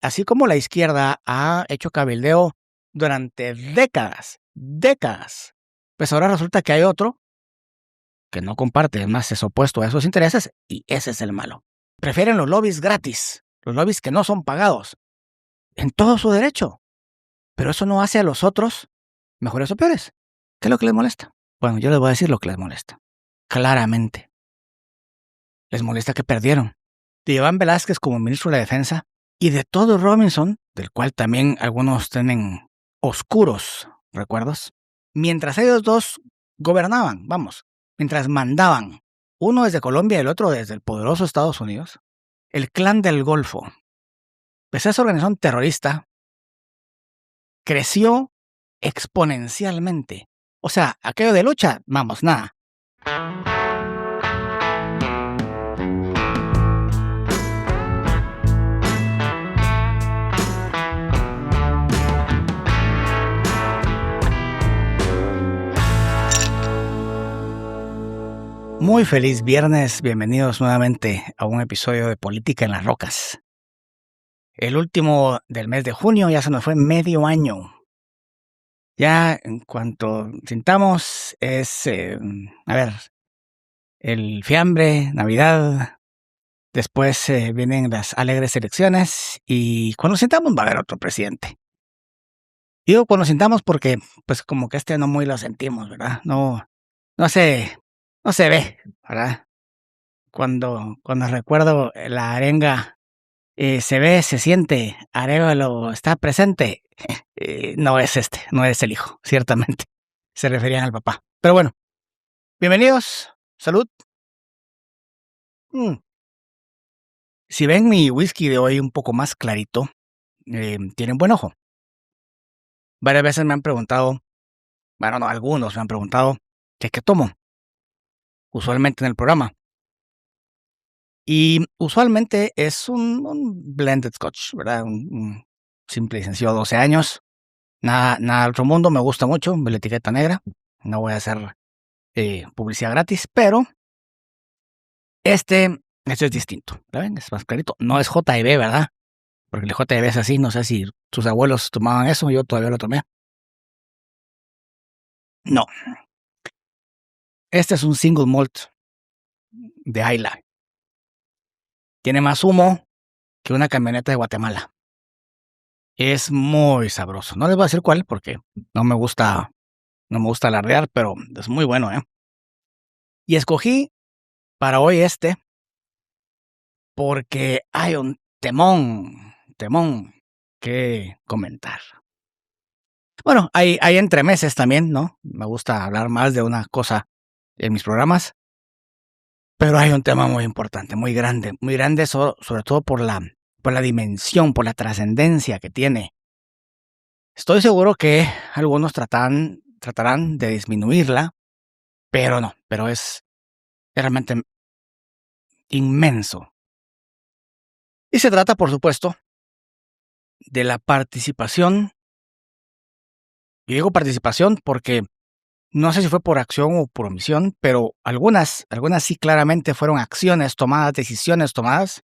así como la izquierda ha hecho cabildeo durante décadas, pues ahora resulta que hay otro que no comparte, es más, es opuesto a esos intereses, y ese es el malo. Prefieren los lobbies gratis, los lobbies que no son pagados, en todo su derecho. Pero eso no hace a los otros mejores o peores. ¿Qué es lo que les molesta? Bueno, yo les voy a decir lo que les molesta. Claramente. Les molesta que perdieron. De Iván Velázquez como ministro de la Defensa y de Todd Robinson, del cual también algunos tienen oscuros recuerdos, mientras ellos dos gobernaban, mientras mandaban, uno desde Colombia y el otro desde el poderoso Estados Unidos, el Clan del Golfo, pues esa organización terrorista creció exponencialmente. O sea, aquello de lucha, nada. Muy feliz viernes, bienvenidos nuevamente a un episodio de Política en las Rocas. El último del mes de junio, ya se nos fue medio año. Ya en cuanto sintamos es, el fiambre, Navidad, después vienen las alegres elecciones y cuando sintamos va a haber otro presidente. Digo cuando sintamos porque pues como que no muy lo sentimos, ¿verdad? No se ve, ¿verdad? Cuando recuerdo la arenga, se ve, se siente, Arévalo está presente, no es no es el hijo, ciertamente. Se referían al papá. Pero bueno, bienvenidos, salud. Si ven mi whisky de hoy un poco más clarito, tienen buen ojo. Varias veces me han preguntado, algunos me han preguntado, ¿qué tomo? Usualmente en el programa. Y usualmente es un blended scotch, ¿verdad? Un simple y sencillo 12 años. Nada del otro mundo, me gusta mucho, la etiqueta negra. No voy a hacer publicidad gratis, pero este es distinto, ¿saben? Es más clarito. No es JB, ¿verdad? Porque el JB es así, no sé si sus abuelos tomaban eso, yo todavía lo tomé. No. Este es un single malt de Ayla. Tiene más humo que una camioneta de Guatemala. Es muy sabroso. No les voy a decir cuál porque no me gusta alardear, pero es muy bueno, ¿eh? Y escogí para hoy porque hay un temón que comentar. Bueno, hay entremeses también, ¿no? Me gusta hablar más de una cosa en mis programas, pero hay un tema muy importante, muy grande sobre todo por la dimensión, por la trascendencia que tiene. Estoy seguro que algunos tratarán de disminuirla, pero es realmente inmenso. Y se trata, por supuesto, de la participación. Y digo participación porque no sé si fue por acción o por omisión, pero algunas sí claramente fueron acciones tomadas, decisiones tomadas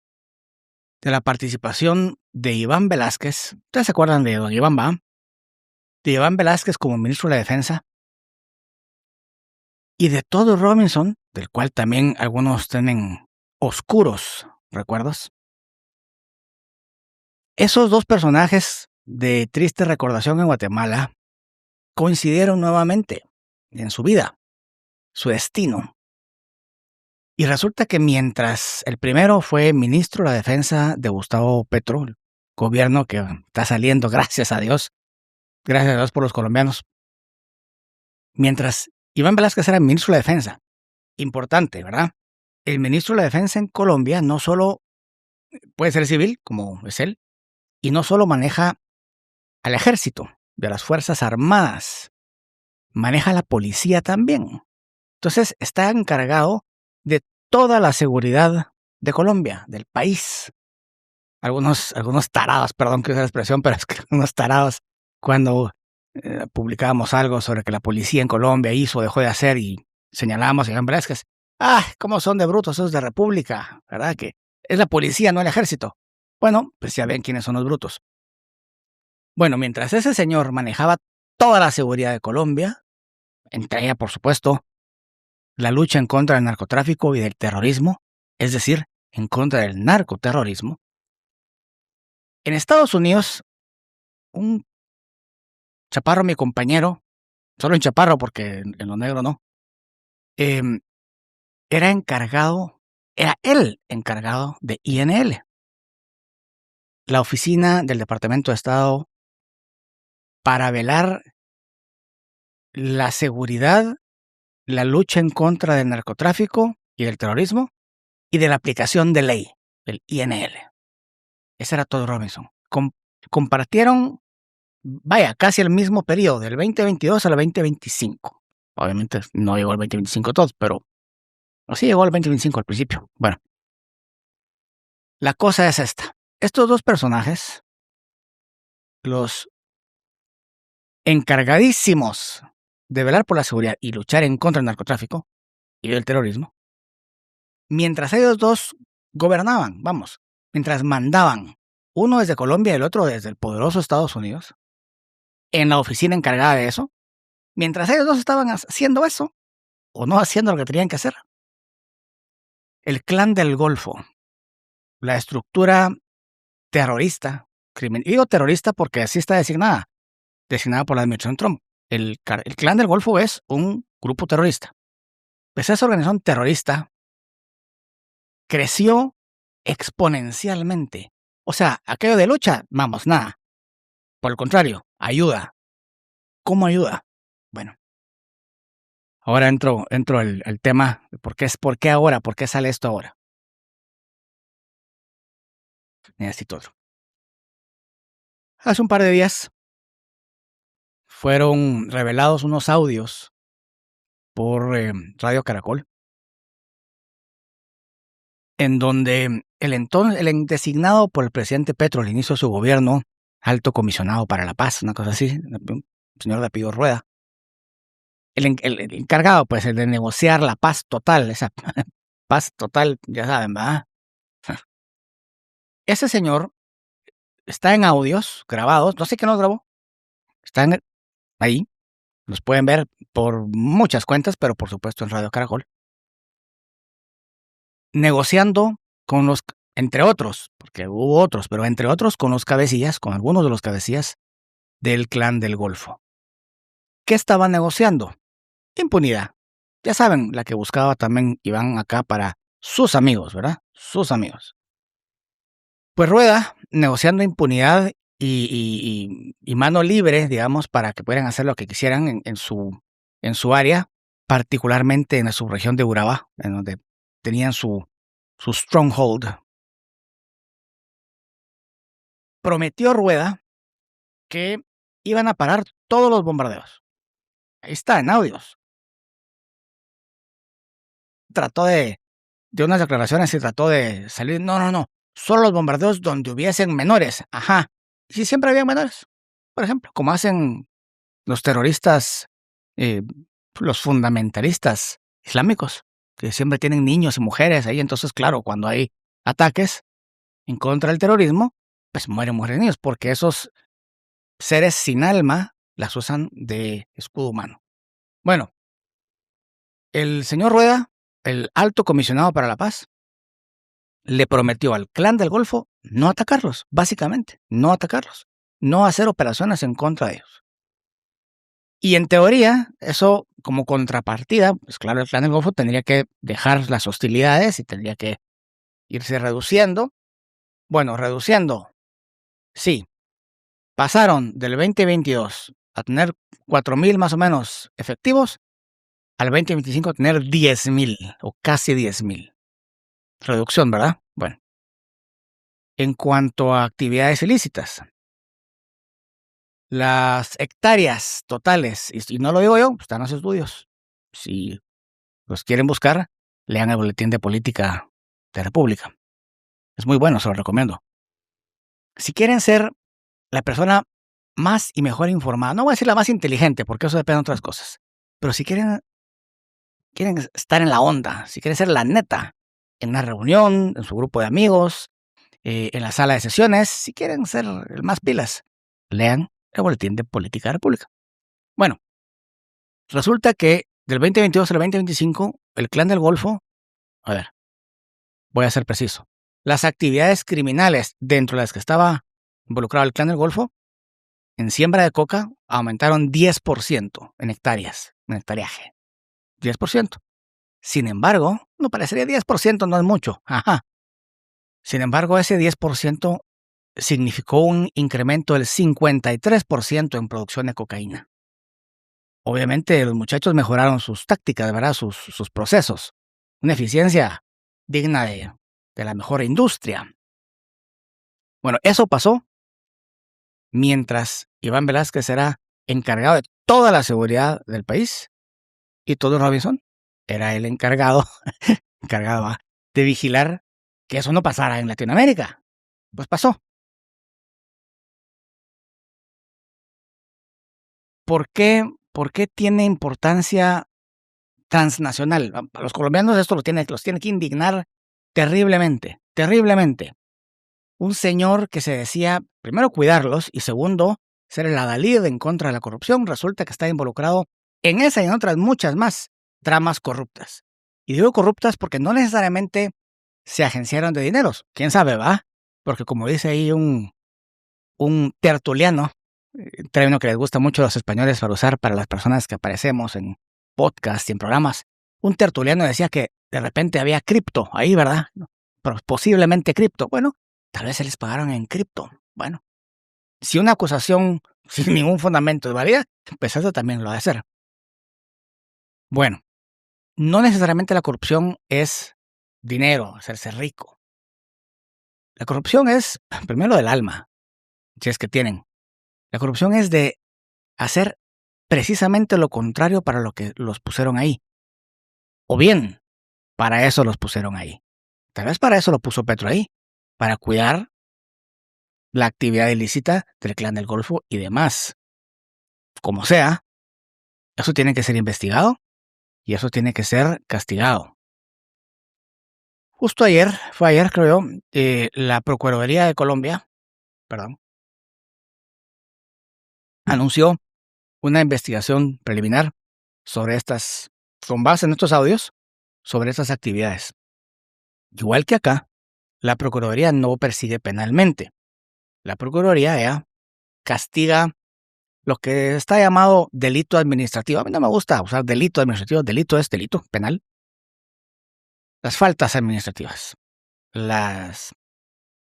de la participación de Iván Velázquez. ¿Ustedes se acuerdan de don Iván, va? De Iván Velázquez como ministro de la Defensa y de Todd Robinson, del cual también algunos tienen oscuros recuerdos. Esos dos personajes de triste recordación en Guatemala coincidieron nuevamente en su vida, su destino. Y resulta que mientras el primero fue ministro de la Defensa de Gustavo Petro, el gobierno que está saliendo, gracias a Dios por los colombianos, mientras Iván Velázquez era ministro de la Defensa, importante, ¿verdad? El ministro de la Defensa en Colombia no solo puede ser civil, como es él, y no solo maneja al ejército, de las Fuerzas Armadas, maneja a la policía también. Entonces está encargado de toda la seguridad de Colombia, del país. Algunos tarados, perdón que use la expresión, pero es que algunos tarados cuando publicábamos algo sobre que la policía en Colombia hizo o dejó de hacer y señalábamos a Iván Velázquez, cómo son de brutos esos de República, ¿verdad? Que es la policía, no el ejército. Bueno, pues ya ven quiénes son los brutos. Bueno, mientras ese señor manejaba toda la seguridad de Colombia, entre ella, por supuesto, la lucha en contra del narcotráfico y del terrorismo, es decir, en contra del narcoterrorismo, en Estados Unidos, un chaparro, mi compañero, solo un chaparro porque en lo negro no, em, era él encargado de INL, la oficina del Departamento de Estado para velar la seguridad, la lucha en contra del narcotráfico y del terrorismo y de la aplicación de ley, del INL. Ese era Todd Robinson. Compartieron, vaya, casi el mismo periodo, del 2022 al 2025. Obviamente no llegó al 2025 todos, pero sí llegó al 2025 al principio. Bueno, la cosa es esta. Estos dos personajes, los encargadísimos de velar por la seguridad y luchar en contra del narcotráfico y del terrorismo, mientras ellos dos gobernaban, vamos, mientras mandaban, uno desde Colombia y el otro desde el poderoso Estados Unidos, en la oficina encargada de eso, mientras ellos dos estaban haciendo eso, o no haciendo lo que tenían que hacer, el Clan del Golfo, la estructura terrorista, digo terrorista porque así está designada por la administración Trump. El Clan del Golfo es un grupo terrorista. Pues esa organización terrorista creció exponencialmente. O sea, aquello de lucha, vamos, nada. Por el contrario, ayuda. ¿Cómo ayuda? Bueno, ahora entro al tema de por qué ahora, por qué sale esto ahora. Necesito otro. Hace un par de días fueron revelados unos audios por Radio Caracol, en donde el designado por el presidente Petro al inicio de su gobierno, alto comisionado para la paz, una cosa así, un señor de apellido Rueda, el encargado, pues, el de negociar la paz total, esa paz total, ya saben, ¿verdad? Ese señor está en audios grabados, no sé quién los grabó, están ahí, los pueden ver por muchas cuentas, pero por supuesto en Radio Caracol, negociando con los, entre otros, porque hubo otros, pero entre otros con los cabecillas, con algunos de los cabecillas del Clan del Golfo. ¿Qué estaban negociando? Impunidad. Ya saben, la que buscaba también Iván acá para sus amigos, ¿verdad? Sus amigos. Pues Rueda, negociando impunidad y mano libre, digamos, para que pudieran hacer lo que quisieran en su área, particularmente en la subregión de Urabá, en donde tenían su stronghold. Prometió Rueda que iban a parar todos los bombardeos. Ahí está, en audios. Trató de unas declaraciones y trató de salir. No. Solo los bombardeos donde hubiesen menores. Ajá. Y si siempre había menores. Por ejemplo, como hacen los terroristas, los fundamentalistas islámicos, que siempre tienen niños y mujeres ahí. Entonces, claro, cuando hay ataques en contra del terrorismo, pues mueren niños, porque esos seres sin alma las usan de escudo humano. Bueno, el señor Rueda, el alto comisionado para la paz, le prometió al Clan del Golfo no atacarlos, básicamente, no atacarlos, no hacer operaciones en contra de ellos. Y en teoría, eso como contrapartida, pues claro, el Clan del Golfo tendría que dejar las hostilidades y tendría que irse reduciendo. Bueno, reduciendo, sí. Pasaron del 2022 a tener 4,000 más o menos efectivos, al 2025 a tener 10,000 o casi 10,000. Reducción, ¿verdad? Bueno. En cuanto a actividades ilícitas, las hectáreas totales, y no lo digo yo, están los estudios. Si los quieren buscar, lean el Boletín de Política de República. Es muy bueno, se lo recomiendo. Si quieren ser la persona más y mejor informada, no voy a decir la más inteligente, porque eso depende de otras cosas, pero si quieren estar en la onda, si quieren ser la neta, en una reunión, en su grupo de amigos, en la sala de sesiones. Si quieren ser el más pilas, lean el Boletín de Política de la República. Bueno, resulta que del 2022 al 2025, el Clan del Golfo, a ver, voy a ser preciso, las actividades criminales dentro de las que estaba involucrado el Clan del Golfo, en siembra de coca, aumentaron 10% en hectáreas, en hectareaje. 10%. Sin embargo, no parecería 10%, no es mucho. Ajá. Sin embargo, ese 10% significó un incremento del 53% en producción de cocaína. Obviamente, los muchachos mejoraron sus tácticas, ¿verdad? Sus procesos. Una eficiencia digna de la mejor industria. Bueno, eso pasó mientras Iván Velázquez era encargado de toda la seguridad del país y Tony Robinson era el encargado de vigilar que eso no pasara en Latinoamérica. Pues pasó. ¿Por qué tiene importancia transnacional? A los colombianos esto los tiene que indignar terriblemente, terriblemente. Un señor que se decía, primero, cuidarlos y segundo, ser el adalid en contra de la corrupción, resulta que está involucrado en esa y en otras muchas más tramas corruptas. Y digo corruptas porque no necesariamente se agenciaron de dineros. ¿Quién sabe, va? Porque como dice ahí un tertuliano, término que les gusta mucho a los españoles para usar para las personas que aparecemos en podcasts y en programas, un tertuliano decía que de repente había cripto ahí, ¿verdad? Pero posiblemente cripto. Bueno, tal vez se les pagaron en cripto. Bueno, si una acusación sin ningún fundamento es válida, pues eso también lo ha de ser. Bueno, no necesariamente la corrupción es dinero, hacerse rico. La corrupción es, primero, del alma, si es que tienen. La corrupción es de hacer precisamente lo contrario para lo que los pusieron ahí. O bien, para eso los pusieron ahí. Tal vez para eso lo puso Petro ahí, para cuidar la actividad ilícita del Clan del Golfo y demás. Como sea, eso tiene que ser investigado y eso tiene que ser castigado. Justo fue ayer creo yo, la Procuraduría de Colombia, anunció una investigación preliminar sobre con base en estos audios, sobre estas actividades. Igual que acá, la Procuraduría no persigue penalmente. La Procuraduría ya castiga lo que está llamado delito administrativo. A mí no me gusta usar delito administrativo. Delito es delito penal. Las faltas administrativas, las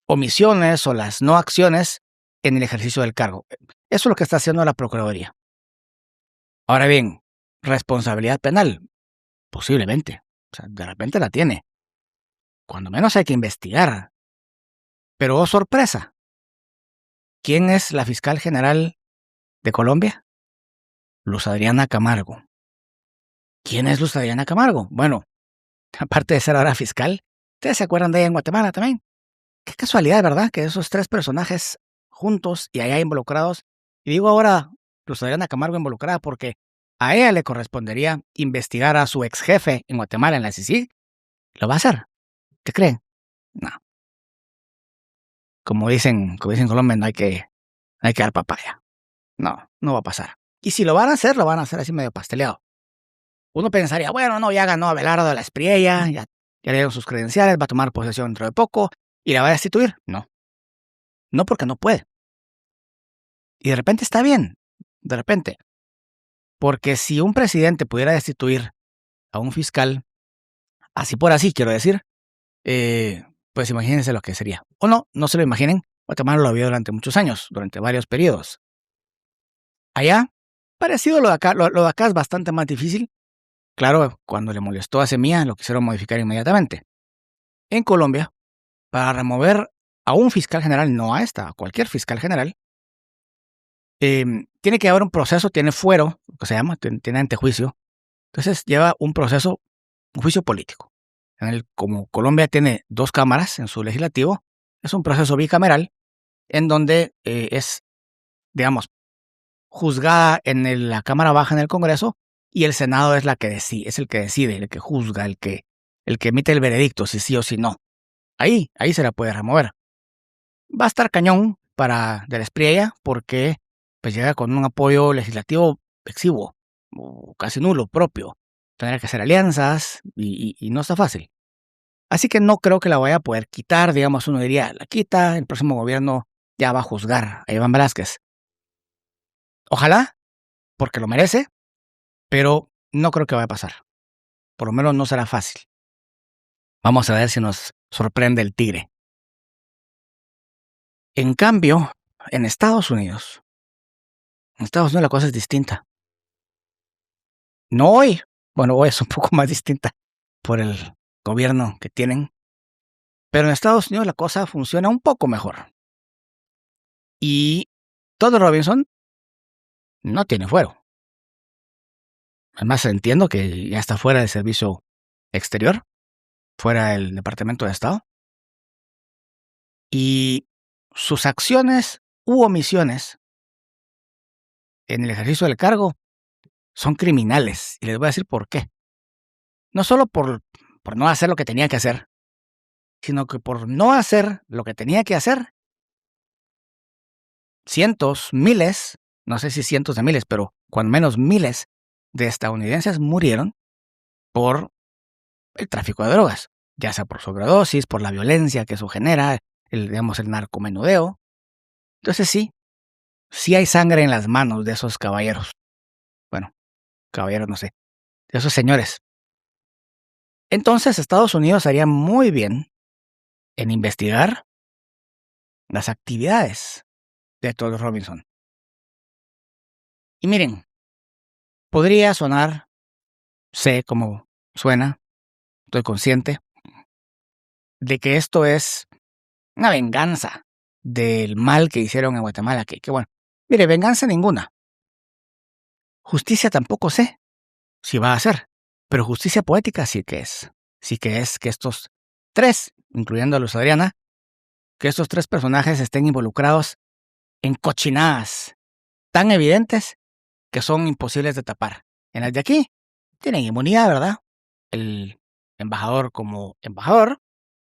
omisiones o las no acciones en el ejercicio del cargo. Eso es lo que está haciendo la Procuraduría. Ahora bien, responsabilidad penal, posiblemente. O sea, de repente la tiene. Cuando menos hay que investigar. Pero, oh sorpresa, ¿quién es la fiscal general de Colombia? Luz Adriana Camargo. ¿Quién es Luz Adriana Camargo? Bueno, aparte de ser ahora fiscal, ¿ustedes se acuerdan de ella en Guatemala también? Qué casualidad, ¿verdad? Que esos tres personajes juntos y allá involucrados. Y digo ahora Luz Adriana Camargo involucrada porque a ella le correspondería investigar a su ex jefe en Guatemala, en la CICIG. ¿Lo va a hacer? ¿Qué creen? No. Como dicen en Colombia, no hay que dar papaya. No va a pasar. Y si lo van a hacer así medio pasteleado. Uno pensaría, bueno, no, ya ganó Abelardo de la Espriella, ya le dieron sus credenciales, va a tomar posesión dentro de poco y la va a destituir. No. No, porque no puede. Y de repente está bien. De repente. Porque si un presidente pudiera destituir a un fiscal, así por así, quiero decir, pues imagínense lo que sería. O no se lo imaginen. Guatemala lo vio durante muchos años, durante varios periodos. Allá, parecido lo de acá. Lo de acá es bastante más difícil. Claro, cuando le molestó a Semilla, lo quisieron modificar inmediatamente. En Colombia, para remover a un fiscal general, no a cualquier fiscal general, tiene que haber un proceso, tiene fuero, lo que se llama, tiene antejuicio. Entonces lleva un proceso, un juicio político. Como Colombia tiene 2 cámaras en su legislativo, es un proceso bicameral en donde es, digamos, juzgada en la Cámara Baja en el Congreso y el Senado es el que decide, el que juzga, el que emite el veredicto, si sí o si no. Ahí se la puede remover. va a estar cañón para del Espriella porque pues llega con un apoyo legislativo exiguo o casi nulo propio. Tendrá que hacer alianzas y no está fácil. Así que no creo que la vaya a poder quitar, digamos, uno diría, la quita, el próximo gobierno ya va a juzgar a Iván Velázquez. Ojalá, porque lo merece, pero no creo que vaya a pasar. Por lo menos no será fácil. Vamos a ver si nos sorprende el tigre. En cambio, en Estados Unidos la cosa es distinta. No hoy, bueno, hoy es un poco más distinta por el gobierno que tienen, pero en Estados Unidos la cosa funciona un poco mejor. Y Todd Robinson no tiene fuero. Además, entiendo que ya está fuera del servicio exterior, fuera del Departamento de Estado. Y sus acciones u omisiones en el ejercicio del cargo son criminales. Y les voy a decir por qué. No solo por no hacer lo que tenía que hacer, sino que por no hacer lo que tenía que hacer, cientos, miles, no sé si cientos de miles, pero cuando menos miles de estadounidenses murieron por el tráfico de drogas, ya sea por sobredosis, por la violencia que eso genera, el narcomenudeo. Entonces sí hay sangre en las manos de esos caballeros. Bueno, caballeros no sé, de esos señores. Entonces Estados Unidos haría muy bien en investigar las actividades de Todd Robinson. Y miren, podría sonar, sé cómo suena, estoy consciente de que esto es una venganza del mal que hicieron en Guatemala. Que bueno, mire, venganza ninguna. Justicia tampoco sé si va a ser, pero justicia poética sí que es. Sí que es que estos tres, incluyendo a Luz Adriana, que estos tres personajes estén involucrados en cochinadas tan evidentes que son imposibles de tapar. En las de aquí tienen inmunidad, ¿verdad? El embajador como embajador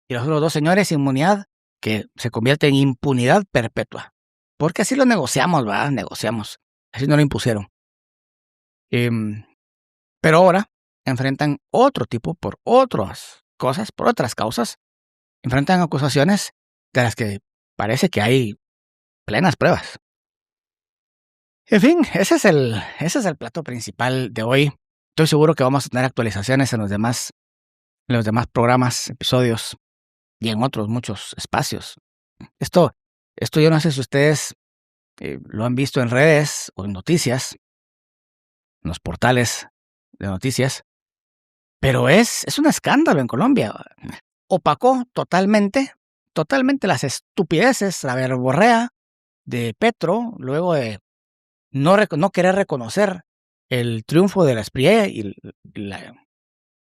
y los otros dos señores inmunidad que se convierte en impunidad perpetua. Porque así lo negociamos, ¿verdad? Negociamos. Así no lo impusieron. Pero ahora enfrentan otro tipo por otras cosas, por otras causas. Enfrentan acusaciones de las que parece que hay plenas pruebas. En fin, ese es el plato principal de hoy. Estoy seguro que vamos a tener actualizaciones en los demás programas, episodios y en otros muchos espacios. Esto yo no sé si ustedes lo han visto en redes o en noticias, en los portales de noticias, pero es un escándalo en Colombia. Opacó totalmente las estupideces, la verborrea de Petro, luego de no querer reconocer el triunfo de la Espriella y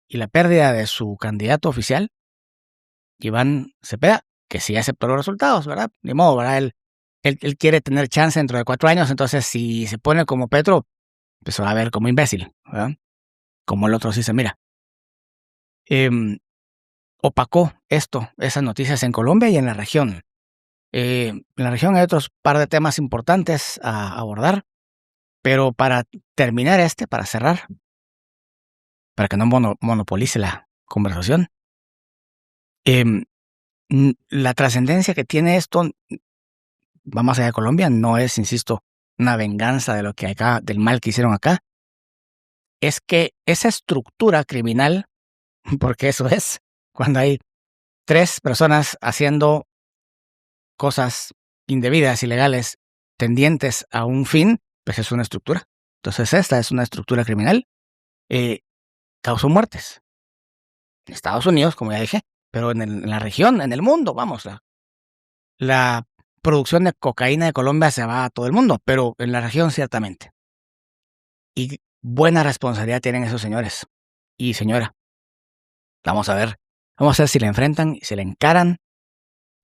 la pérdida de su candidato oficial, Iván Cepeda, que sí aceptó los resultados, ¿verdad? Ni modo, ¿verdad? Él quiere tener chance dentro de 4 años, entonces si se pone como Petro, pues se va a ver como imbécil, ¿verdad? Como el otro sí se mira. Opacó esas noticias en Colombia y en la región. En la región hay otros par de temas importantes a abordar, pero para terminar para cerrar, para que no monopolice la conversación, la trascendencia que tiene esto, va más allá de Colombia, no es, insisto, una venganza de lo que acá, del mal que hicieron acá, es que esa estructura criminal, porque eso es, cuando hay 3 personas haciendo cosas indebidas, ilegales, tendientes a un fin, pues es una estructura. Entonces esta es una estructura criminal. Causó muertes. En Estados Unidos, como ya dije, pero en la región, en el mundo, vamos. La producción de cocaína de Colombia se va a todo el mundo, pero en la región ciertamente. Y buena responsabilidad tienen esos señores y señora. Vamos a ver si la enfrentan, si la encaran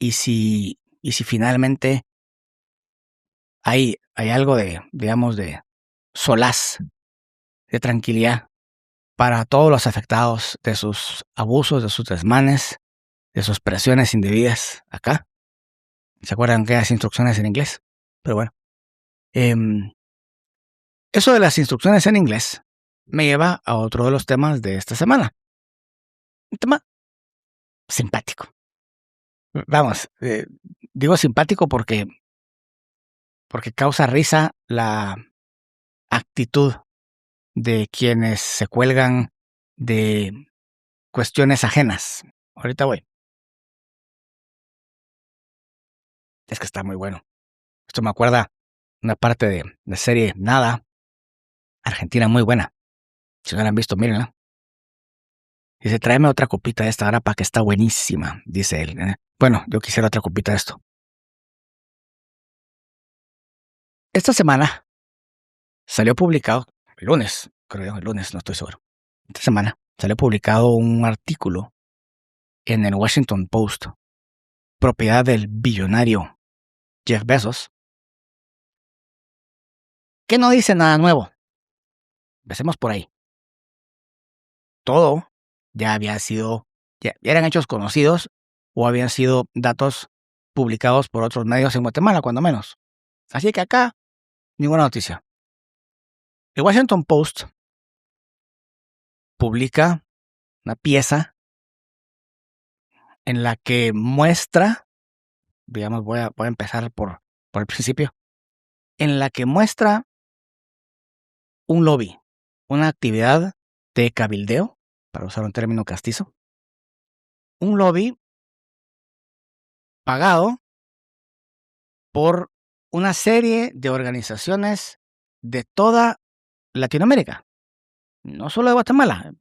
y si finalmente hay algo de, digamos, de solaz, de tranquilidad para todos los afectados de sus abusos, de sus desmanes, de sus presiones indebidas acá. ¿Se acuerdan que las instrucciones en inglés? Pero bueno. Eso de las instrucciones en inglés me lleva a otro de los temas de esta semana. Un tema simpático. Vamos, digo simpático porque causa risa la actitud de quienes se cuelgan de cuestiones ajenas. Ahorita voy. Es que está muy bueno. Esto me acuerda una parte de la serie Nada, Argentina, muy buena. Si no la han visto, mírenla. Dice, tráeme otra copita de esta ahora para que está buenísima, dice él. Bueno, yo quisiera otra copita de esto. Esta semana salió publicado, el lunes, creo, el lunes, no estoy seguro. Esta semana salió publicado un artículo en el Washington Post, propiedad del billonario Jeff Bezos, que no dice nada nuevo. Empecemos por ahí. Todo ya había sido, ya eran hechos conocidos o habían sido datos publicados por otros medios en Guatemala, cuando menos. Así que acá, ninguna noticia. El Washington Post publica una pieza en la que muestra, digamos, voy a empezar por el principio, en la que muestra un lobby, una actividad de cabildeo, para usar un término castizo, un lobby pagado por una serie de organizaciones de toda Latinoamérica, no solo de Guatemala.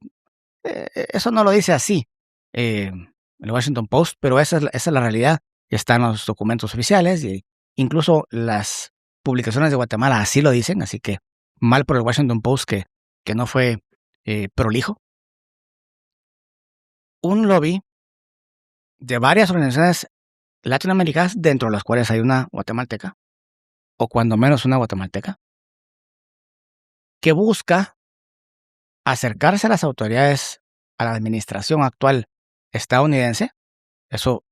Eso no lo dice así el Washington Post, pero esa es la realidad. Está en los documentos oficiales y incluso las publicaciones de Guatemala así lo dicen, así que mal por el Washington Post que no fue prolijo. Un lobby de varias organizaciones latinoamericanas, dentro de las cuales hay una guatemalteca, o cuando menos una guatemalteca, que busca acercarse a las autoridades, a la administración actual estadounidense.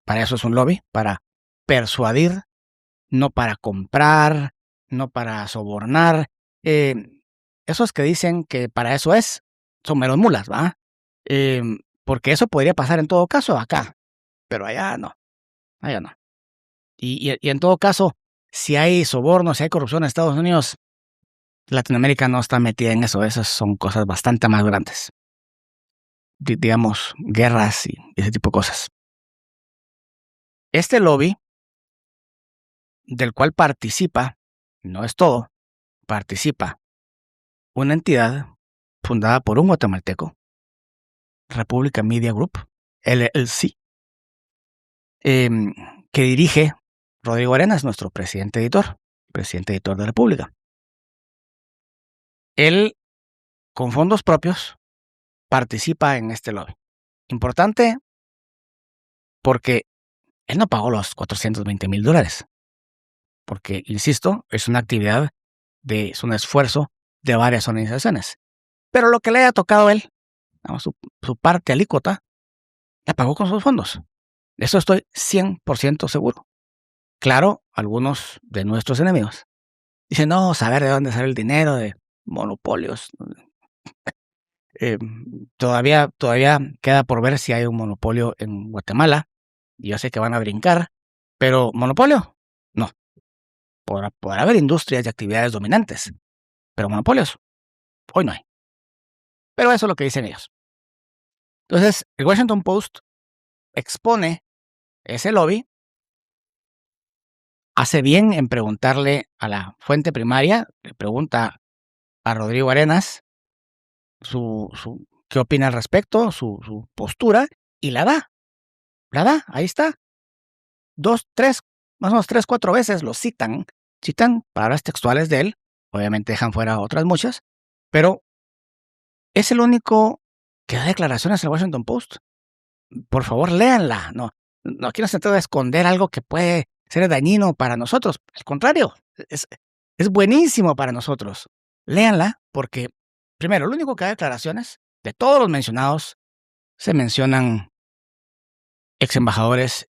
Para eso es un lobby, para persuadir, no para comprar, no para sobornar. Esos que dicen que para eso son meros mulas, ¿va? Porque eso podría pasar en todo caso acá, pero allá no. Y en todo caso, si hay soborno, si hay corrupción en Estados Unidos, Latinoamérica no está metida en eso. Esas son cosas bastante más grandes. Digamos, guerras y ese tipo de cosas. Este lobby, del cual participa, no es todo, participa una entidad fundada por un guatemalteco, República Media Group, LLC, que dirige Rodrigo Arenas, nuestro presidente editor de la República. Él, con fondos propios, participa en este lobby. Importante porque él no pagó los $420,000. Porque, insisto, es una actividad, es un esfuerzo de varias organizaciones. Pero lo que le haya tocado a él, su parte alícuota, la pagó con sus fondos. De eso estoy 100% seguro. Claro, algunos de nuestros enemigos dicen, no, saber de dónde sale el dinero, de monopolios. Todavía queda por ver si hay un monopolio en Guatemala. Yo sé que van a brincar, pero ¿monopolio? No. Podrá haber industrias y actividades dominantes, pero monopolios, hoy no hay. Pero eso es lo que dicen ellos. Entonces, el Washington Post expone ese lobby, hace bien en preguntarle a la fuente primaria, le pregunta a Rodrigo Arenas qué opina al respecto, su postura, y la da, ahí está. 2, 3, más o menos 3, 4 veces lo citan palabras textuales de él, obviamente dejan fuera otras muchas, pero es el único que da declaraciones al Washington Post. Por favor, léanla. No aquí no se trata de esconder algo que puede ser dañino para nosotros. Al contrario, es buenísimo para nosotros. Léanla porque, primero, lo único que da declaraciones, de todos los mencionados, se mencionan ex embajadores,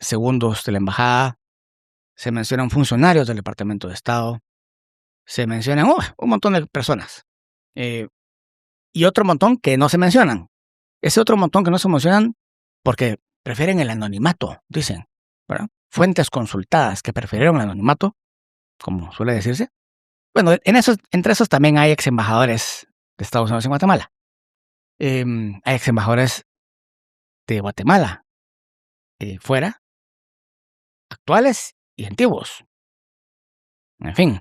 segundos de la embajada, se mencionan funcionarios del Departamento de Estado, se mencionan un montón de personas. Y otro montón que no se mencionan. Ese otro montón que no se mencionan porque prefieren el anonimato, dicen, ¿verdad? Fuentes consultadas que prefirieron el anonimato, como suele decirse. Bueno, entre esos también hay ex embajadores de Estados Unidos en Guatemala. Hay ex embajadores de Guatemala fuera, actuales y antiguos. En fin,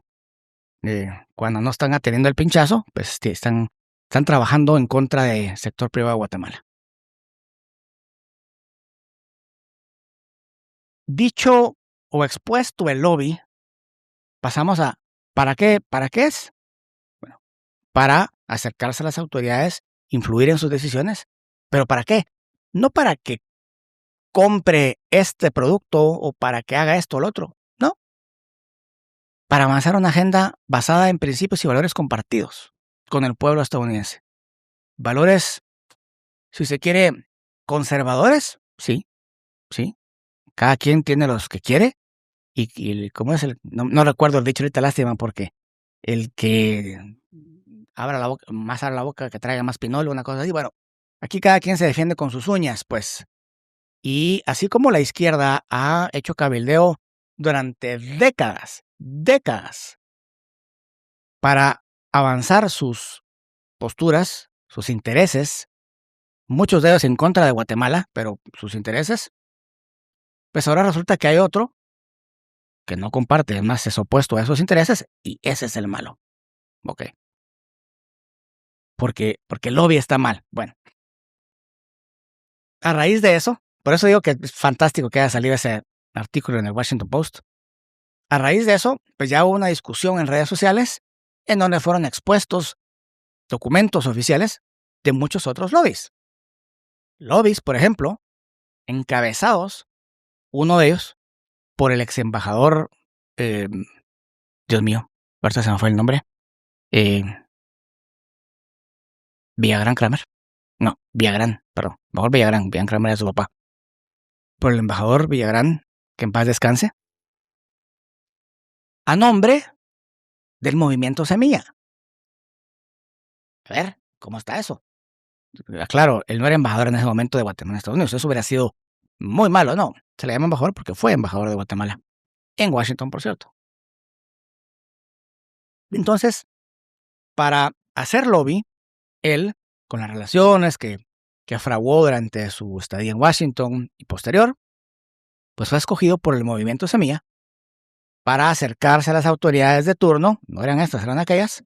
cuando no están atendiendo el pinchazo, pues están trabajando en contra del sector privado de Guatemala. Dicho o expuesto el lobby, pasamos a ¿para qué? ¿Para qué es? Bueno, para acercarse a las autoridades, influir en sus decisiones. ¿Pero para qué? No para que compre este producto o para que haga esto o lo otro. No. Para avanzar una agenda basada en principios y valores compartidos con el pueblo estadounidense. Valores, si se quiere, conservadores, sí. Cada quien tiene los que quiere. ¿Cómo es no recuerdo el dicho ahorita, lástima, porque el que abra la boca que traiga más pinole, una cosa así. Bueno, aquí cada quien se defiende con sus uñas, pues. Y así como la izquierda ha hecho cabildeo durante décadas, para avanzar sus posturas, sus intereses, muchos de ellos en contra de Guatemala, pero sus intereses, pues ahora resulta que hay otro que no comparte, es más, es opuesto a esos intereses, y ese es el malo. Ok. Porque el lobby está mal. Bueno. A raíz de eso, por eso digo que es fantástico que haya salido ese artículo en el Washington Post. A raíz de eso, pues ya hubo una discusión en redes sociales en donde fueron expuestos documentos oficiales de muchos otros lobbies. Lobbies, por ejemplo, encabezados, uno de ellos, por el ex embajador, Dios mío, ahorita se me fue el nombre, Villagrán Kramer. No, Villagrán, perdón. Mejor Villagrán Kramer es su papá. Por el embajador Villagrán, que en paz descanse, a nombre del movimiento Semilla. A ver, ¿cómo está eso? Claro, él no era embajador en ese momento de Guatemala en Estados Unidos. Eso hubiera sido muy malo, ¿no? Se le llama embajador porque fue embajador de Guatemala. En Washington, por cierto. Entonces, para hacer lobby, él, con las relaciones que fraguó durante su estadía en Washington y posterior, pues fue escogido por el movimiento Semilla para acercarse a las autoridades de turno, no eran estas, eran aquellas,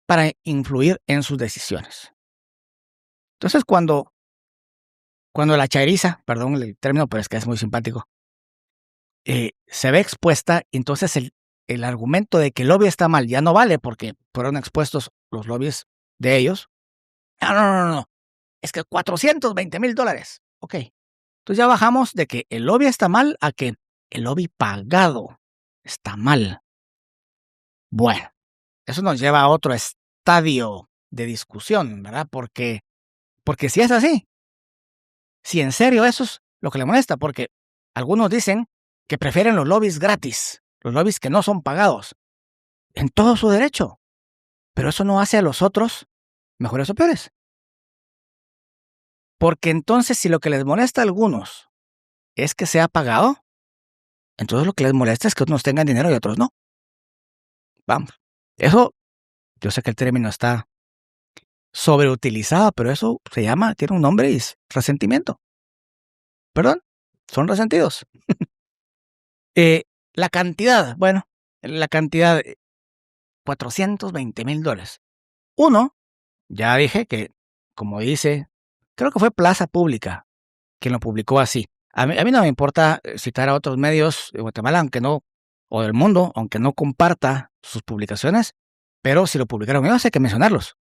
para influir en sus decisiones. Entonces, cuando la chairiza, perdón el término, pero es que es muy simpático, se ve expuesta, entonces el argumento de que el lobby está mal ya no vale porque fueron expuestos los lobbies de ellos. No. Es que $420,000. Ok. Entonces ya bajamos de que el lobby está mal a que el lobby pagado está mal. Bueno, eso nos lleva a otro estadio de discusión, ¿verdad? Porque si es así, si en serio eso es lo que le molesta, porque algunos dicen que prefieren los lobbies gratis, los lobbies que no son pagados, en todo su derecho, pero eso no hace a los otros mejores o peores. Porque entonces si lo que les molesta a algunos es que sea pagado, entonces lo que les molesta es que unos tengan dinero y otros no. Vamos, eso, yo sé que el término está sobreutilizado, pero eso se llama, tiene un nombre y es resentimiento. Perdón, son resentidos. La cantidad, $420,000. Uno, ya dije que, como dice, creo que fue Plaza Pública quien lo publicó así. A mí no me importa citar a otros medios de Guatemala, aunque no, o del mundo, aunque no comparta sus publicaciones, pero si lo publicaron ellos hay que mencionarlos.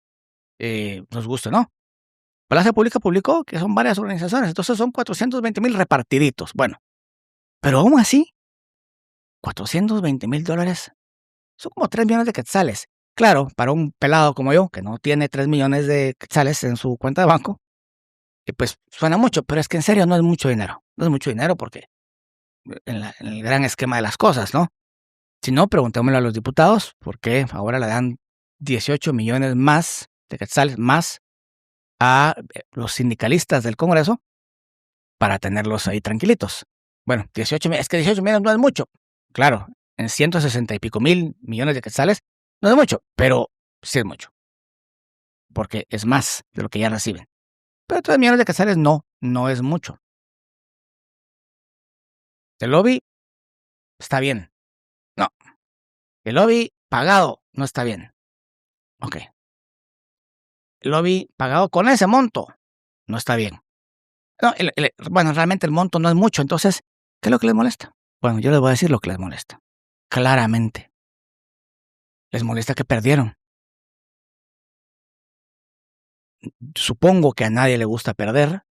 Nos gusta, ¿no? Plaza Pública publicó que son varias organizaciones, entonces son 420,000 repartiditos. Bueno, pero aún así, $420,000 son como 3 millones de quetzales. Claro, para un pelado como yo, que no tiene 3 millones de quetzales en su cuenta de banco, pues suena mucho, pero es que en serio no es mucho dinero. No es mucho dinero porque en el gran esquema de las cosas, ¿no? Si no, preguntémosle a los diputados por qué ahora le dan 18 millones más de quetzales más a los sindicalistas del Congreso para tenerlos ahí tranquilitos. Bueno, 18 es que 18 millones no es mucho. Claro, en 160 y pico mil millones de quetzales no es mucho, pero sí es mucho. Porque es más de lo que ya reciben. Pero 3 millones de quetzales no es mucho. El lobby está bien. No, el lobby pagado no está bien. Ok. El lobby pagado con ese monto no está bien. No, bueno, realmente el monto no es mucho, entonces, ¿qué es lo que les molesta? Bueno, yo les voy a decir lo que les molesta. Claramente, les molesta que perdieron. Supongo que a nadie le gusta perder.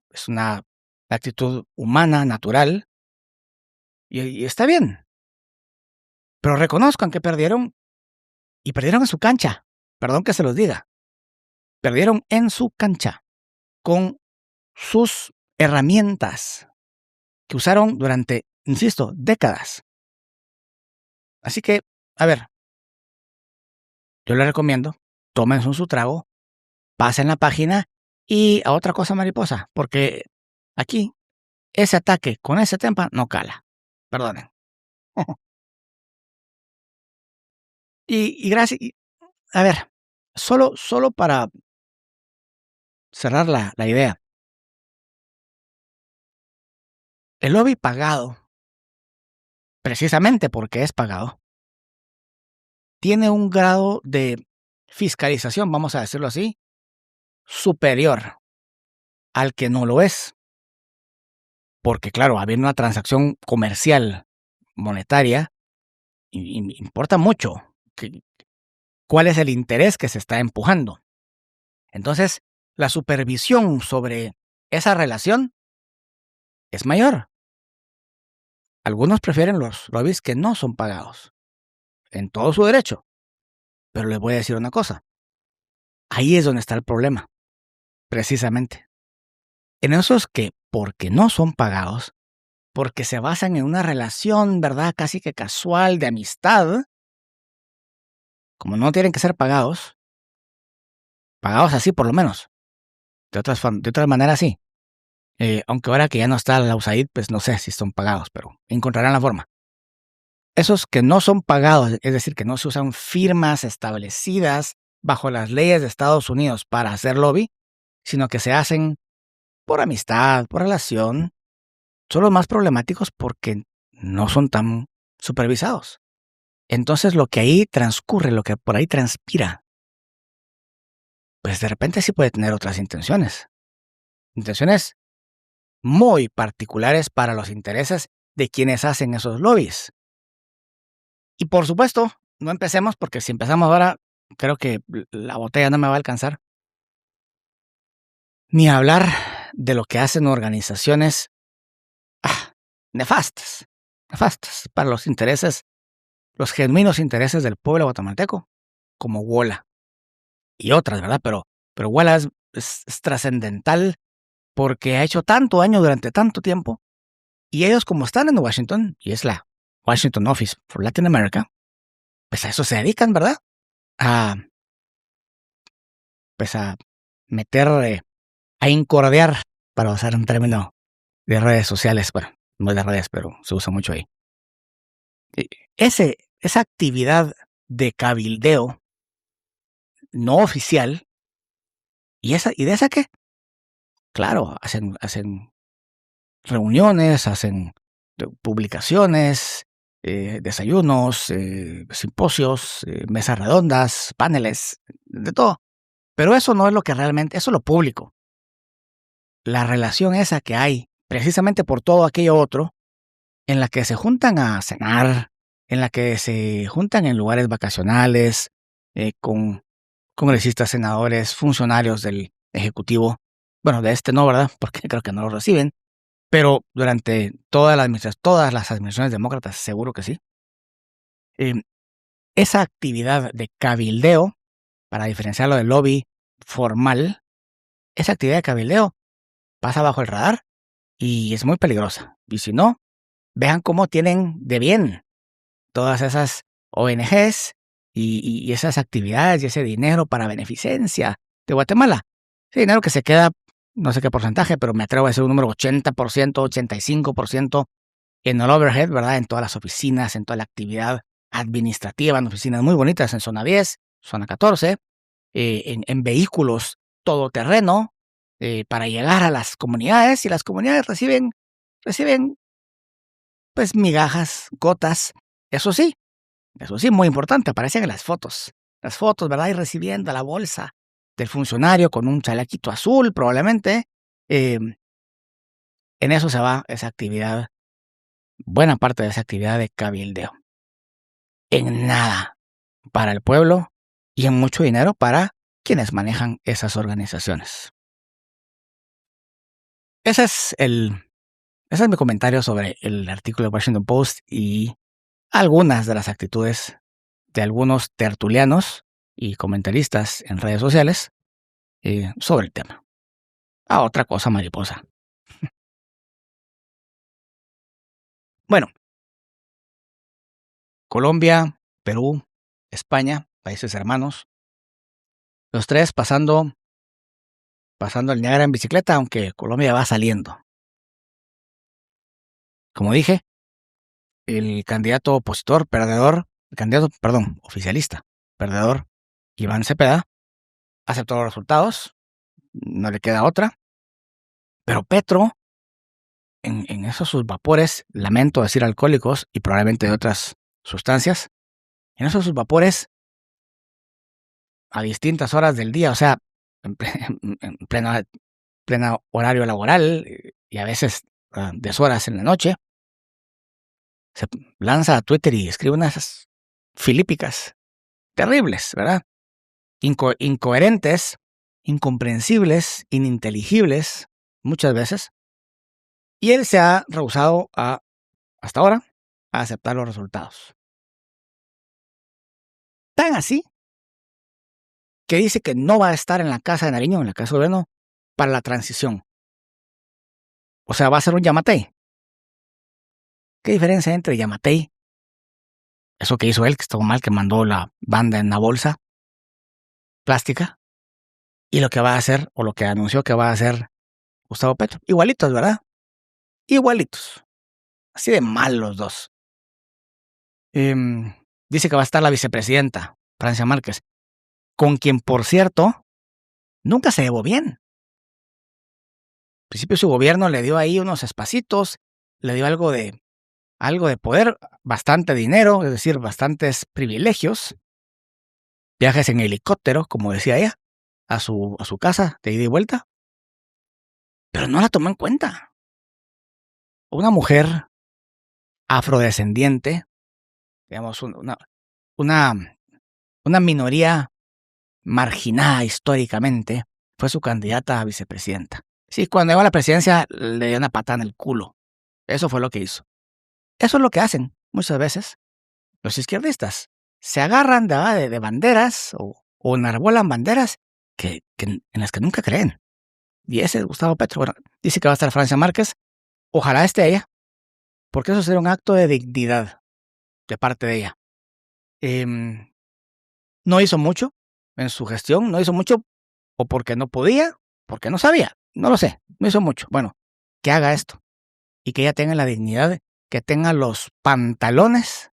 Es una actitud humana, natural, y está bien. Pero reconozcan que perdieron, y perdieron en su cancha. Perdón que se los diga. Perdieron en su cancha, con sus herramientas que usaron durante, insisto, décadas. Así que, a ver, yo les recomiendo, tómense su trago, pasen la página y a otra cosa mariposa, porque aquí ese ataque con ese tema no cala. Perdonen. y gracias. A ver, solo para cerrar la idea. El lobby pagado, precisamente porque es pagado, tiene un grado de fiscalización, vamos a decirlo así, superior al que no lo es. Porque claro, habiendo una transacción comercial monetaria, importa mucho cuál es el interés que se está empujando. Entonces, la supervisión sobre esa relación es mayor. Algunos prefieren los lobbies que no son pagados, en todo su derecho. Pero les voy a decir una cosa. Ahí es donde está el problema, precisamente. En esos que, porque no son pagados, porque se basan en una relación, ¿verdad? Casi que casual de amistad, como no tienen que ser pagados así por lo menos. De otras maneras sí. Aunque ahora que ya no está la USAID, pues no sé si son pagados, pero encontrarán la forma. Esos que no son pagados, es decir, que no se usan firmas establecidas bajo las leyes de Estados Unidos para hacer lobby, sino que se hacen por amistad, por relación, son los más problemáticos porque no son tan supervisados. Entonces lo que ahí transcurre, lo que por ahí transpira, pues de repente sí puede tener otras intenciones. Intenciones muy particulares para los intereses de quienes hacen esos lobbies. Y por supuesto, no empecemos porque si empezamos ahora, creo que la botella no me va a alcanzar. Ni hablar de lo que hacen organizaciones nefastas para los intereses, los genuinos intereses del pueblo guatemalteco, como WOLA y otras, ¿verdad? Pero WOLA es trascendental porque ha hecho tanto daño durante tanto tiempo. Y ellos, como están en Washington, y es la Washington Office for Latin America, pues a eso se dedican, ¿verdad? Pues a meter, a incordiar, para usar un término de redes sociales. Bueno, no de redes, pero se usa mucho ahí. Esa actividad de cabildeo no oficial, ¿y de esa qué? Claro, hacen reuniones, hacen publicaciones, desayunos, simposios, mesas redondas, paneles, de todo. Pero eso no es lo que realmente, eso es lo público. La relación esa que hay, precisamente por todo aquello otro, en la que se juntan a cenar, en la que se juntan en lugares vacacionales, con congresistas, senadores, funcionarios del Ejecutivo. Bueno, de este no, ¿verdad? Porque creo que no lo reciben. Pero durante todas las administraciones demócratas, seguro que sí. Esa actividad de cabildeo, para diferenciarlo del lobby formal, esa actividad de cabildeo pasa bajo el radar y es muy peligrosa. Y si no, vean cómo tienen de bien todas esas ONGs y esas actividades y ese dinero para beneficencia de Guatemala. Ese dinero que se queda, no sé qué porcentaje, pero me atrevo a decir un número 80%, 85% en el overhead, ¿verdad? En todas las oficinas, en toda la actividad administrativa, en oficinas muy bonitas en zona 10, zona 14, en vehículos todoterreno para llegar a las comunidades y las comunidades reciben pues migajas, gotas, eso sí, muy importante, aparecen en las fotos, ¿verdad? Y recibiendo la bolsa del funcionario con un chalequito azul, probablemente, en eso se va esa actividad, buena parte de esa actividad de cabildeo. En nada para el pueblo y en mucho dinero para quienes manejan esas organizaciones. Ese es mi comentario sobre el artículo de Washington Post y algunas de las actitudes de algunos tertulianos y comentaristas en redes sociales sobre el tema. Otra cosa mariposa. Bueno, Colombia, Perú, España, países hermanos, los tres pasando el Niágara en bicicleta, aunque Colombia va saliendo. Como dije, el candidato oficialista, perdedor, Iván Cepeda, aceptó los resultados, no le queda otra, pero Petro, en esos sus vapores, lamento decir alcohólicos y probablemente de otras sustancias, en esos sus vapores, a distintas horas del día, o sea, en pleno horario laboral y a veces deshoras en la noche, se lanza a Twitter y escribe unas filípicas terribles, ¿verdad? Incoherentes, incomprensibles, ininteligibles, muchas veces. Y él se ha rehusado hasta ahora, a aceptar los resultados. Tan así que dice que no va a estar en la Casa de Nariño, en la Casa de Gobierno, para la transición. O sea, va a ser un yamatei. ¿Qué diferencia hay entre yamatei, eso que hizo él, que estuvo mal, que mandó la banda en una bolsa plástica, y lo que va a hacer, o lo que anunció que va a hacer Gustavo Petro? Igualitos, ¿verdad? Igualitos. Así de mal los dos. Dice que va a estar la vicepresidenta, Francia Márquez, con quien, por cierto, nunca se llevó bien. Al principio su gobierno le dio ahí unos espacitos, le dio algo de poder, bastante dinero, es decir, bastantes privilegios, viajes en helicóptero, como decía ella, a su casa de ida y vuelta, pero no la tomó en cuenta. Una mujer afrodescendiente, digamos, una minoría marginada históricamente, fue su candidata a vicepresidenta. Sí, cuando llegó a la presidencia le dio una patada en el culo. Eso fue lo que hizo. Eso es lo que hacen muchas veces los izquierdistas. Se agarran de banderas o enarbolan banderas en las que nunca creen. Y ese es Gustavo Petro. Bueno, dice que va a estar Francia Márquez. Ojalá esté ella, porque eso sería un acto de dignidad de parte de ella. No hizo mucho en su gestión, no hizo mucho o porque no podía, porque no sabía, no lo sé, no hizo mucho. Bueno, que haga esto y que ella tenga la dignidad, que tenga los pantalones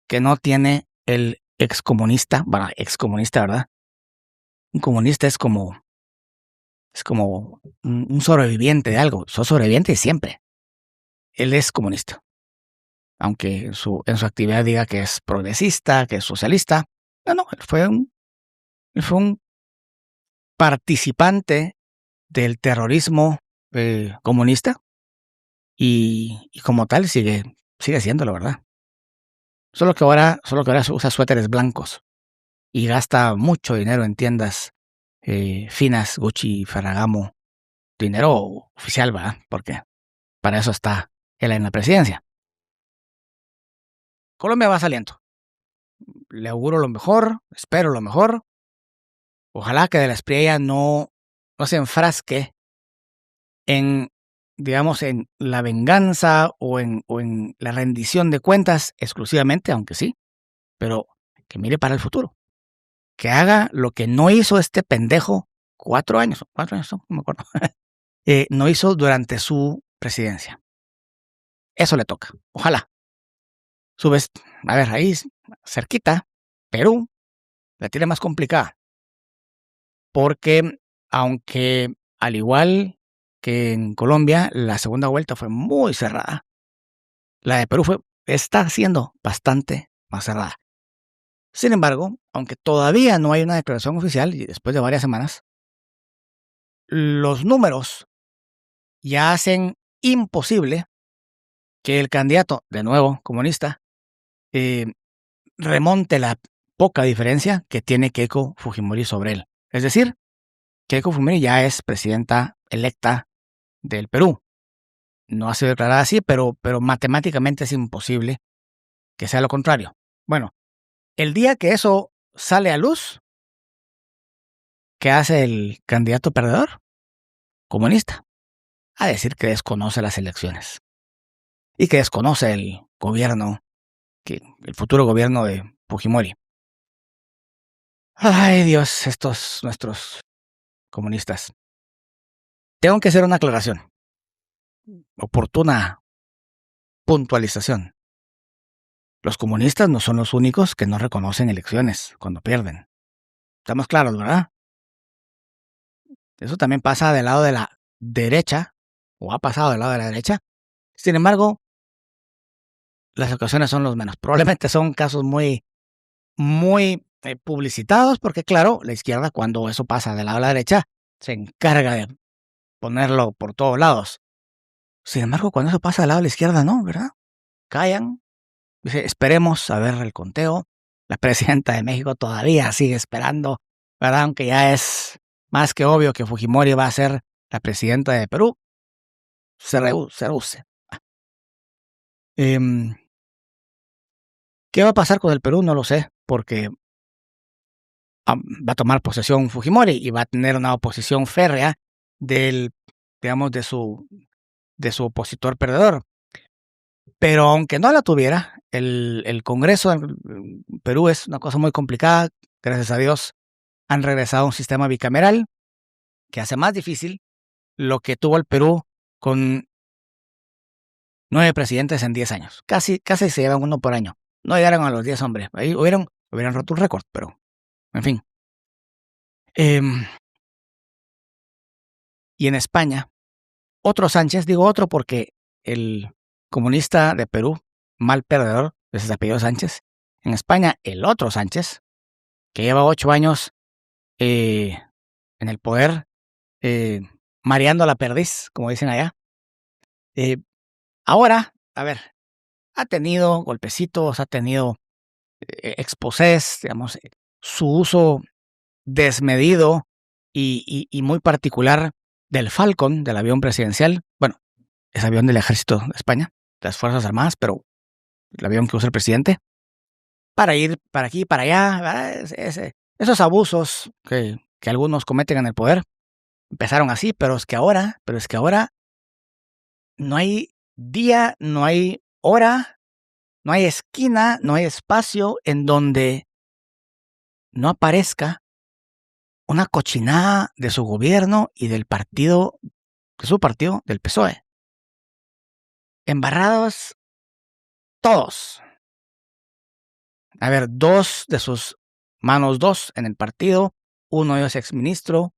que no tiene el excomunista, ¿verdad? Un comunista es como un sobreviviente de algo, sos sobreviviente siempre. Él es comunista, aunque en su actividad diga que es progresista, que es socialista. No, él fue un participante del terrorismo comunista y como tal sigue siendo, la verdad. Solo que ahora usa suéteres blancos y gasta mucho dinero en tiendas finas, Gucci, Ferragamo, dinero oficial, ¿verdad? Porque para eso está él en la presidencia. Colombia va saliendo. Le auguro lo mejor, espero lo mejor. Ojalá que de la Espriella no enfrasque en, digamos, en la venganza o en la rendición de cuentas exclusivamente, aunque sí, pero que mire para el futuro. Que haga lo que no hizo este pendejo 4 años, no me acuerdo, no hizo durante su presidencia. Eso le toca. Ojalá. Subes, a ver, ahí cerquita, Perú, la tiene más complicada. Porque aunque al igual que en Colombia, la segunda vuelta fue muy cerrada, la de Perú está siendo bastante más cerrada. Sin embargo, aunque todavía no hay una declaración oficial y después de varias semanas, los números ya hacen imposible que el candidato, de nuevo comunista, remonte la poca diferencia que tiene Keiko Fujimori sobre él. Es decir, Keiko Fujimori ya es presidenta electa del Perú. No ha sido declarada así, pero matemáticamente es imposible que sea lo contrario. Bueno, el día que eso sale a luz, ¿qué hace el candidato perdedor? Comunista. A decir que desconoce las elecciones y que desconoce el gobierno, el futuro gobierno de Fujimori. Ay, Dios, estos nuestros comunistas. Tengo que hacer una aclaración. Oportuna puntualización. Los comunistas no son los únicos que no reconocen elecciones cuando pierden. Estamos claros, ¿verdad? Eso también pasa del lado de la derecha, o ha pasado del lado de la derecha. Sin embargo, las ocasiones son los menos. Probablemente son casos muy publicitados, porque claro, la izquierda, cuando eso pasa del lado de la derecha, se encarga de ponerlo por todos lados. Sin embargo, cuando eso pasa del lado de la izquierda, no, ¿verdad? Callan. Dice, esperemos a ver el conteo. La presidenta de México todavía sigue esperando, ¿verdad? Aunque ya es más que obvio que Fujimori va a ser la presidenta de Perú. Se reduce. ¿Qué va a pasar con el Perú? No lo sé, porque va a tomar posesión Fujimori y va a tener una oposición férrea de su opositor perdedor. Pero aunque no la tuviera, el Congreso en Perú es una cosa muy complicada. Gracias a Dios han regresado a un sistema bicameral que hace más difícil lo que tuvo el Perú con 9 presidentes en 10 años. Casi se llevan uno por año. No llegaron a los 10, hombre. Ahí hubieran roto un récord, pero en fin. Y en España, otro Sánchez, digo otro porque el comunista de Perú, mal perdedor, ese es el apellido Sánchez. En España, el otro Sánchez, que lleva 8 años en el poder, mareando la perdiz, como dicen allá. Ahora, a ver, ha tenido golpecitos, ha tenido exposés, digamos, su uso desmedido y muy particular del Falcon, del avión presidencial. Bueno, es avión del Ejército de España, de las Fuerzas Armadas, pero el avión que usa el presidente, para ir para aquí y para allá. Esos abusos que algunos cometen en el poder empezaron así, pero es que ahora no hay día, no hay hora, no hay esquina, no hay espacio en donde no aparezca una cochinada de su gobierno y del partido, de su partido, del PSOE. Embarrados todos. A ver, 2 de sus manos, 2 en el partido, uno de ellos exministro,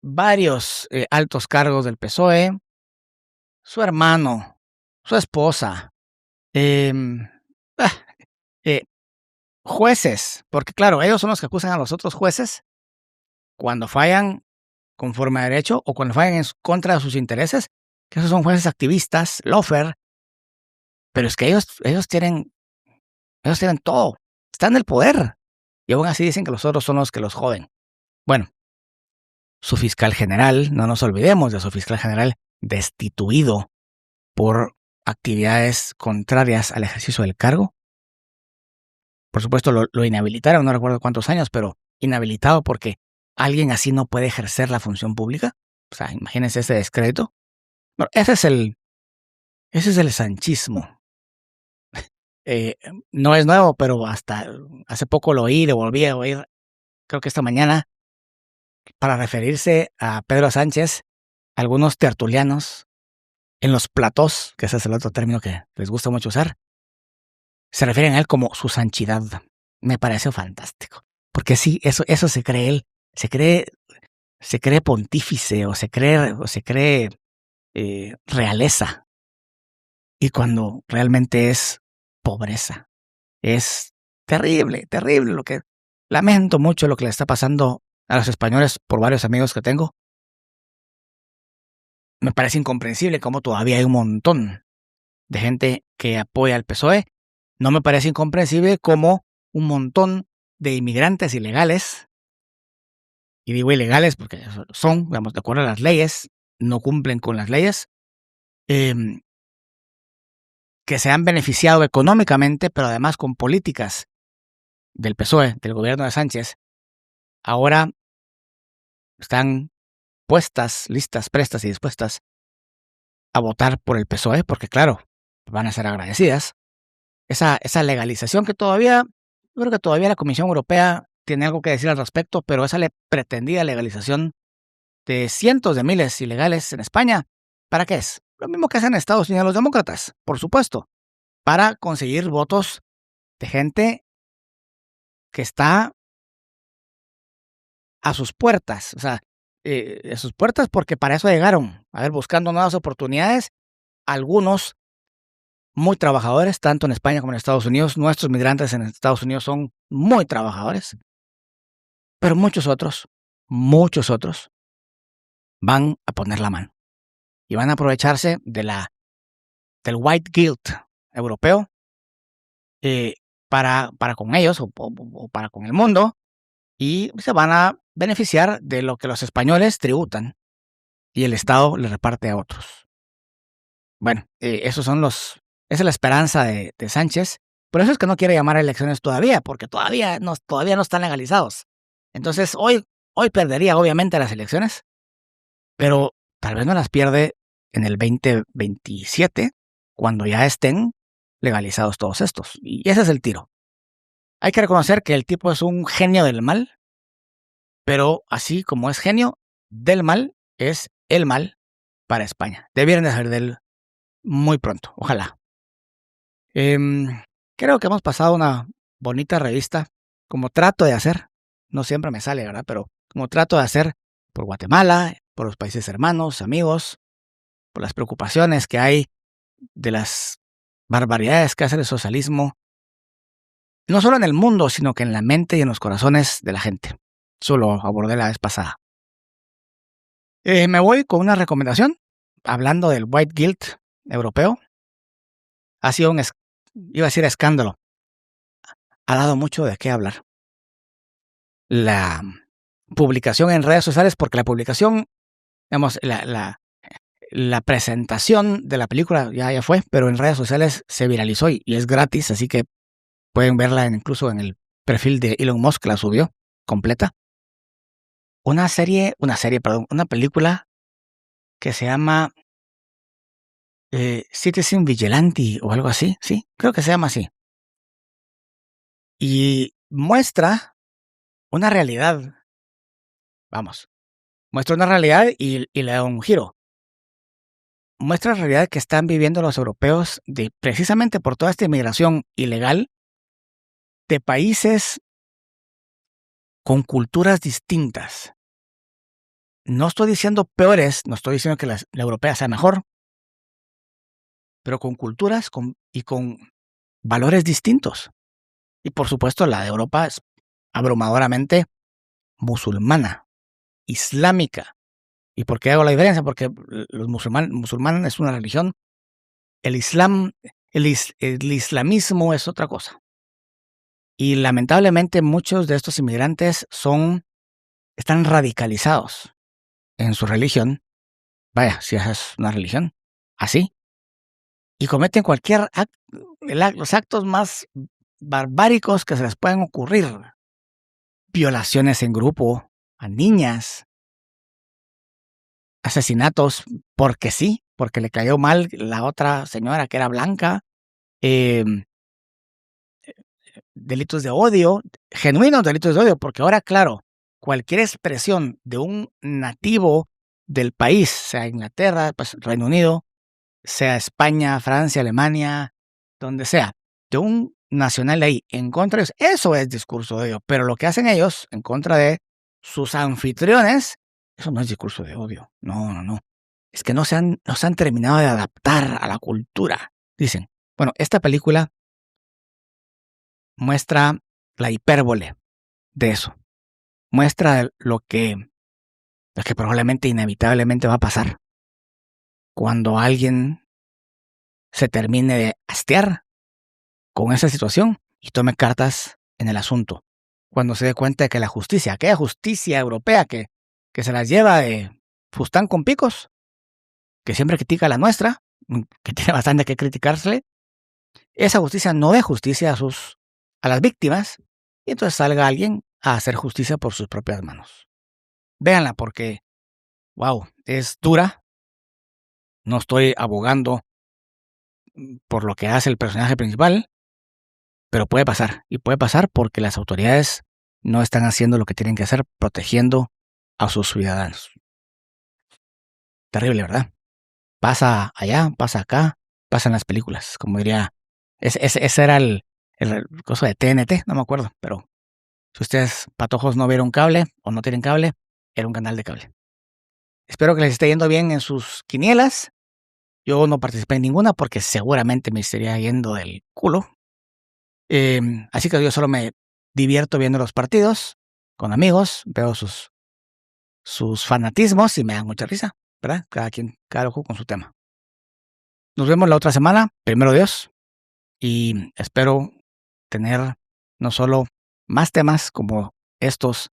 varios altos cargos del PSOE, su hermano, su esposa, jueces, porque claro, ellos son los que acusan a los otros jueces cuando fallan conforme a derecho o cuando fallan en contra de sus intereses, que esos son jueces activistas, lawfare, pero es que ellos tienen todo, están en el poder, y aún así dicen que los otros son los que los joden. Bueno, su fiscal general, no nos olvidemos de su fiscal general destituido por actividades contrarias al ejercicio del cargo. Por supuesto, lo inhabilitaron, no recuerdo cuántos años, pero inhabilitado porque alguien así no puede ejercer la función pública. O sea, imagínense ese descrédito. Bueno, ese es el sanchismo. No es nuevo, pero hasta hace poco lo oí, lo volví a oír, creo que esta mañana, para referirse a Pedro Sánchez, algunos tertulianos en los platós, que ese es el otro término que les gusta mucho usar, se refieren a él como su sanchidad. Me pareció fantástico. Porque sí, eso se cree él. Se cree pontífice o se cree realeza. Y cuando realmente es pobreza. Es terrible, terrible lo que... Lamento mucho lo que le está pasando a los españoles por varios amigos que tengo. Me parece incomprensible cómo todavía hay un montón de gente que apoya al PSOE. No me parece incomprensible cómo un montón de inmigrantes ilegales, y digo ilegales porque son, digamos, de acuerdo a las leyes, no cumplen con las leyes, que se han beneficiado económicamente, pero además con políticas del PSOE, del gobierno de Sánchez, ahora están puestas, listas, prestas y dispuestas a votar por el PSOE, porque claro, van a ser agradecidas. Esa legalización que todavía, yo creo que todavía la Comisión Europea tiene algo que decir al respecto, pero esa pretendida legalización de cientos de miles ilegales en España, ¿para qué es? Lo mismo que hacen en Estados Unidos los demócratas, por supuesto, para conseguir votos de gente que está a sus puertas, o sea, a sus puertas porque para eso llegaron, a ver, buscando nuevas oportunidades, algunos muy trabajadores, tanto en España como en Estados Unidos. Nuestros migrantes en Estados Unidos son muy trabajadores, pero muchos otros van a poner la mano y van a aprovecharse del white guilt europeo para con ellos o para con el mundo, y se van a beneficiar de lo que los españoles tributan y el Estado le reparte a otros. Bueno, esa es la esperanza de Sánchez. Por eso es que no quiere llamar a elecciones todavía, porque todavía no están legalizados. Entonces, hoy perdería obviamente las elecciones, pero tal vez no las pierde en el 2027, cuando ya estén legalizados todos estos. Y ese es el tiro. Hay que reconocer que el tipo es un genio del mal, pero así como es genio del mal, es el mal para España. Debieron de salir de él muy pronto, ojalá. Creo que hemos pasado una bonita revista, como trato de hacer. No siempre me sale, ¿verdad? Pero como trato de hacer por Guatemala, por los países hermanos, amigos, por las preocupaciones que hay de las barbaridades que hace el socialismo, no solo en el mundo, sino que en la mente y en los corazones de la gente. Eso lo abordé la vez pasada. Me voy con una recomendación, hablando del white guilt europeo. Ha sido iba a decir escándalo. Ha dado mucho de qué hablar. La publicación en redes sociales, porque la publicación, digamos, la presentación de la película ya fue, pero en redes sociales se viralizó y es gratis, así que pueden verla incluso en el perfil de Elon Musk, la subió completa. Una película que se llama Citizen Vigilante o algo así, sí, creo que se llama así. Y muestra una realidad, muestra una realidad y le da un giro. Muestra la realidad que están viviendo los europeos precisamente por toda esta inmigración ilegal de países con culturas distintas. No estoy diciendo peores, no estoy diciendo que la europea sea mejor, pero con culturas y con valores distintos. Y por supuesto la de Europa es abrumadoramente musulmana, islámica. ¿Y por qué hago la diferencia? Porque los musulmanes es una religión, el islamismo es otra cosa. Y lamentablemente muchos de estos inmigrantes están radicalizados en su religión. Vaya, si esa es una religión, así. Y cometen los actos más barbáricos que se les pueden ocurrir. Violaciones en grupo, a niñas, asesinatos porque sí, porque le cayó mal la otra señora que era blanca, delitos de odio, genuinos delitos de odio, porque ahora, claro, cualquier expresión de un nativo del país, sea Inglaterra, pues Reino Unido, sea España, Francia, Alemania, donde sea, de un nacional de ahí en contra de ellos, eso es discurso de odio, pero lo que hacen ellos en contra de sus anfitriones, eso no es discurso de odio, no. Es que no se han terminado de adaptar a la cultura, dicen. Bueno, esta película muestra la hipérbole de eso. Muestra lo que probablemente inevitablemente va a pasar cuando alguien se termine de hastear con esa situación y tome cartas en el asunto. Cuando se dé cuenta de que la justicia, aquella justicia europea que se las lleva de fustán con picos, que siempre critica la nuestra, que tiene bastante que criticarse, esa justicia no dé justicia a las víctimas, y entonces salga alguien a hacer justicia por sus propias manos. Véanla porque, wow, es dura. No estoy abogando por lo que hace el personaje principal, pero puede pasar. Y puede pasar porque las autoridades no están haciendo lo que tienen que hacer, protegiendo a sus ciudadanos. Terrible, ¿verdad? Pasa allá, pasa acá, pasa en las películas, como diría. Ese era el coso de TNT, no me acuerdo, pero si ustedes, patojos, no vieron cable o no tienen cable, era un canal de cable. Espero que les esté yendo bien en sus quinielas. Yo no participé en ninguna porque seguramente me estaría yendo del culo. Así que yo solo me divierto viendo los partidos con amigos, veo sus fanatismos y me dan mucha risa, ¿verdad? Cada ojo con su tema. Nos vemos la otra semana, primero Dios, y espero tener no solo más temas como estos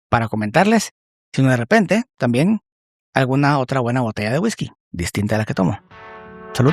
para comentarles, sino de repente también alguna otra buena botella de whisky, distinta a la que tomo. Salud.